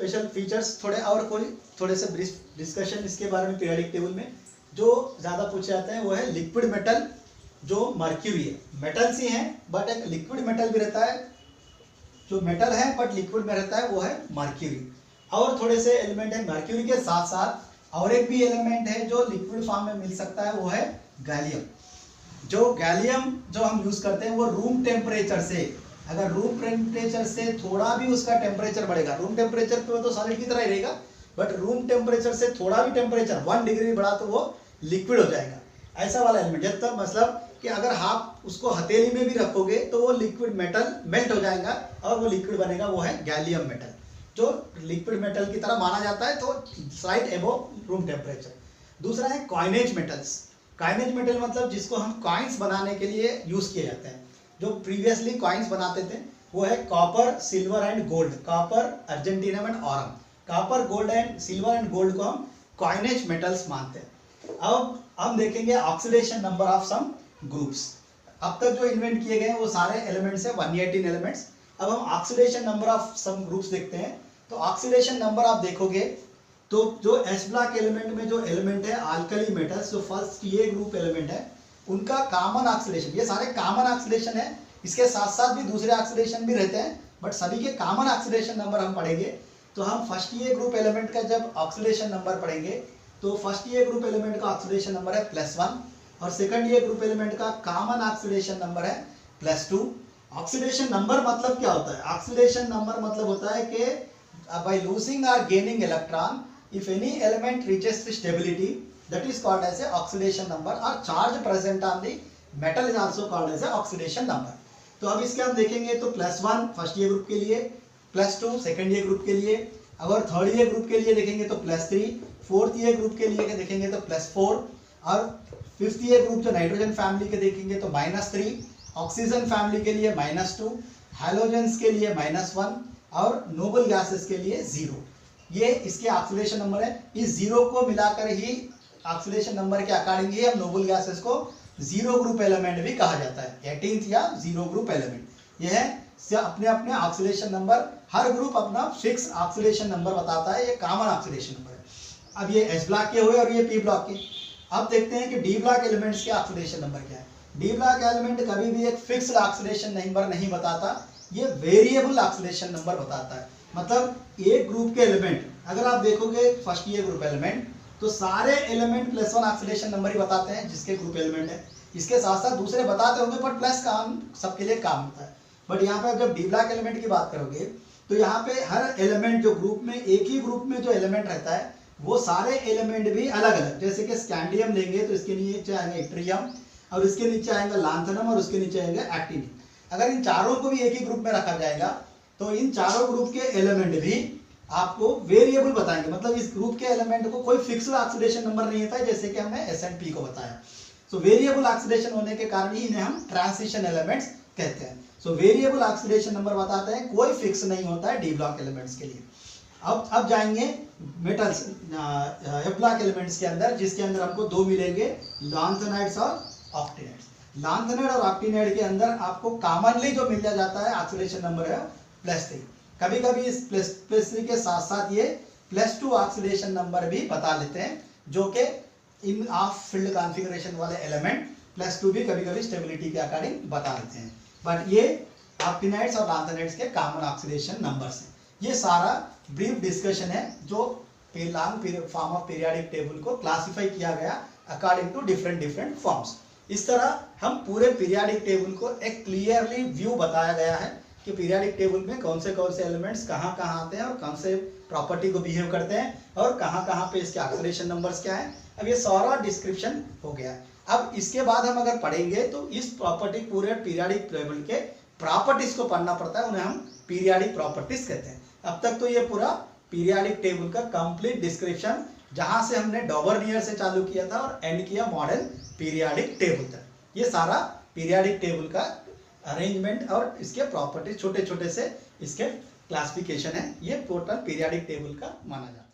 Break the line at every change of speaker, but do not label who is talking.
Special features थोड़े और कोई थोड़े से ब्रीफ डिस्कशन इसके बारे में पीरियोडिक टेबल में जो ज़्यादा पूछे जाते हैं वो है लिक्विड मेटल जो मर्क्यूरी है। मेटल्स ही हैं बट एक लिक्विड मेटल भी रहता है, जो मेटल है बट लिक्विड में रहता है वो है मर्क्यूरी। और थोड़े से एलिमेंट है मर्क्यूरी के साथ साथ और एक भी एलिमेंट है जो लिक्विड फॉर्म में मिल सकता है, वो है गैलियम। जो गैलियम जो हम यूज करते हैं वो रूम टेम्परेचर से, अगर रूम टेम्परेचर से थोड़ा भी उसका टेम्परेचर बढ़ेगा, रूम टेम्परेचर पे तो सॉलिड की तरह ही रहेगा, बट रूम टेम्परेचर से थोड़ा भी टेम्परेचर 1 डिग्री बढ़ा तो वो लिक्विड हो जाएगा। ऐसा वाला एलिमेंट जब तक मतलब कि अगर आप उसको हथेली में भी रखोगे तो वो लिक्विड मेटल मेल्ट हो जाएगा और वो लिक्विड बनेगा, वो है गैलियम मेटल जो लिक्विड मेटल की तरह माना जाता है, तो स्लाइट एबव रूम टेम्परेचर। दूसरा है कॉइनेज मेटल्स। कॉइनेज मेटल मतलब जिसको हम कॉइन्स बनाने के लिए यूज किए जाते हैं, जो प्रीवियसली कॉइन्स बनाते थे, वो है copper, silver and gold. Copper, argentinium and aurum. Copper, gold and silver and gold को हम कॉइनेज मेटल्स मानते हैं। अब हम देखेंगे oxidation number of some groups. अब तक जो इन्वेंट किए गए वो सारे एलिमेंट्स है 118 एलिमेंट्स। अब हम oxidation number of some groups देखते हैं। तो ऑक्सीडेशन नंबर आप देखोगे तो जो एस ब्लॉक एलिमेंट में जो एलिमेंट है अल्कली मेटल्स, जो फर्स्ट ये ग्रुप एलिमेंट है, उनका कॉमन ऑक्सीडेशन, ये सारे कॉमन ऑक्सीडेशन है, इसके साथ साथ भी दूसरे ऑक्सीडेशन भी रहते हैं, बट सभी के कॉमन ऑक्सीडेशन नंबर हम पढ़ेंगे। तो हम फर्स्ट ये ग्रुप एलिमेंट का जब ऑक्सीडेशन नंबर पढ़ेंगे तो फर्स्ट ये ग्रुप एलिमेंट का ऑक्सीडेशन नंबर है +1 और सेकंड ये ग्रुप एलिमेंट का कॉमन ऑक्सीडेशन नंबर है +2। ऑक्सीडेशन नंबर मतलब क्या होता है? ऑक्सीडेशन नंबर मतलब होता है कि by losing or gaining electron, if any element reaches the stability, that is called as a oxidation number, or charge present on the metal is also called as a oxidation number। तो अब इसके हम देखेंगे तो +1 first year group के लिए, +2 second year group के लिए, अगर थर्ड ईयर ग्रुप के लिए देखेंगे तो +3, फोर्थ ईयर ग्रुप के लिए देखेंगे तो +4 और फिफ्थ ईयर ग्रुप जो नाइट्रोजन फैमिली के देखेंगे तो -3, ऑक्सीजन फैमिली के लिए -2, हैलोजेंस के लिए -1 और नोबल गैसेस के लिए 0। ये इसके ऑक्सीडेशन नंबर है। इस 0 को मिलाकर ही ऑक्सीडेशन नंबर के अकॉर्डिंग ही हम नोबल गैसेस को 0 ग्रुप एलिमेंट भी कहा जाता है, 18th या 0 ग्रुप एलिमेंट। यह है अपने अपने ऑक्सीडेशन नंबर, हर ग्रुप अपना फिक्स ऑक्सीडेशन नंबर बताता है, ये कॉमन ऑक्सीडेशन नंबर है। अब ये एस ब्लॉक के हुए और ये पी ब्लॉक के। अब देखते हैं कि डी ब्लॉक एलिमेंट्स के ऑक्सीडेशन नंबर क्या है। डी ब्लॉक एलिमेंट कभी भी एक फिक्स्ड ऑक्सीडेशन नंबर नहीं बताता, ये वेरिएबल ऑक्सीडेशन नंबर बताता है। मतलब एक ग्रुप के एलिमेंट अगर आप देखोगे फर्स्ट ईयर ग्रुप एलिमेंट तो सारे एलिमेंट +1 ऑक्सीडेशन नंबर ही बताते हैं जिसके ग्रुप एलिमेंट है, इसके साथ साथ दूसरे बताते होंगे पर प्लस काम सबके लिए काम होता है। बट यहाँ पे जब डी ब्लॉक एलिमेंट की बात करोगे तो यहाँ पे हर एलिमेंट जो ग्रुप में, एक ही ग्रुप में जो एलिमेंट रहता है वो सारे एलिमेंट भी अलग अलग, जैसे कि स्कैंडियम लेंगे तो इसके नीचे आएंगे इट्रियम और इसके नीचे आएंगे लांथनम और उसके नीचे आएंगे एक्टिनियम। अगर इन चारों को भी एक ही ग्रुप में रखा जाएगा तो इन चारों ग्रुप के एलिमेंट भी आपको वेरिएबल बताएंगे। मतलब इस ग्रुप के एलिमेंट को कोई फिक्स्ड ऑक्सीडेशन नंबर नहीं होता है, जैसे कि हमने S&P को बताया। सो वेरिएबल ऑक्सीडेशन होने के कारण ही इन्हें हम ट्रांजिशन एलिमेंट्स कहते हैं। सो वेरिएबल ऑक्सीडेशन नंबर बताते हैं, कोई फिक्स नहीं होता है डी ब्लॉक एलिमेंट्स के लिए। अब जाएंगे मेटल्स एफ ब्लॉक एलिमेंट्स के अंदर, जिसके अंदर हमको 2 मिलेंगे, लैंथेनाइड्स और ऑक्टिनाइड्स। लैंथेनाइड और ऑक्टिनाइड के अंदर आपको कॉमनली जो मिल जाता है ऑक्सीडेशन नंबर है +3। कभी कभी इस +3 के साथ साथ ये +2 ऑक्सीडेशन नंबर भी बता लेते हैं, जो कि इन ऑफ फील्ड कॉन्फ़िगरेशन वाले एलिमेंट +2 भी कभी कभी स्टेबिलिटी के अकॉर्डिंग बता देते हैं। बट ये ऑक्टिनाइड्स और लैंथेनाइड्स के कॉमन ऑक्सीडेशन नंबर्स हैं। ये सारा ब्रीफ डिस्कशन है जो long form of periodic table को क्लासिफाई किया गया अकॉर्डिंग टू डिफरेंट फॉर्म्स। इस तरह हम पूरे पीरियोडिक टेबल को एक क्लियरली व्यू बताया गया है कि पीरियोडिक टेबल में कौन से एलिमेंट्स कहाँ कहाँ आते हैं और कौन से प्रॉपर्टी को बिहेव करते हैं और कहाँ पे इसके ऑक्सीडेशन नंबर्स क्या हैं। अब ये सारा डिस्क्रिप्शन हो गया। अब इसके बाद हम अगर पढ़ेंगे तो इस प्रॉपर्टी पूरे पीरियोडिक टेबल के प्रॉपर्टीज को पढ़ना पड़ता है, उन्हें हम पीरियोडिक प्रॉपर्टीज कहते हैं। अब तक तो ये पूरा पीरियोडिक टेबल का कंप्लीट डिस्क्रिप्शन, जहां से हमने डॉबर्नियर से चालू किया था और एंड किया मॉडर्न पीरियोडिक टेबल तक, ये सारा पीरियोडिक टेबल का अरेंजमेंट और इसके प्रॉपर्टी छोटे छोटे से इसके क्लासिफिकेशन है, ये टोटल पीरियोडिक टेबल का माना जाता है।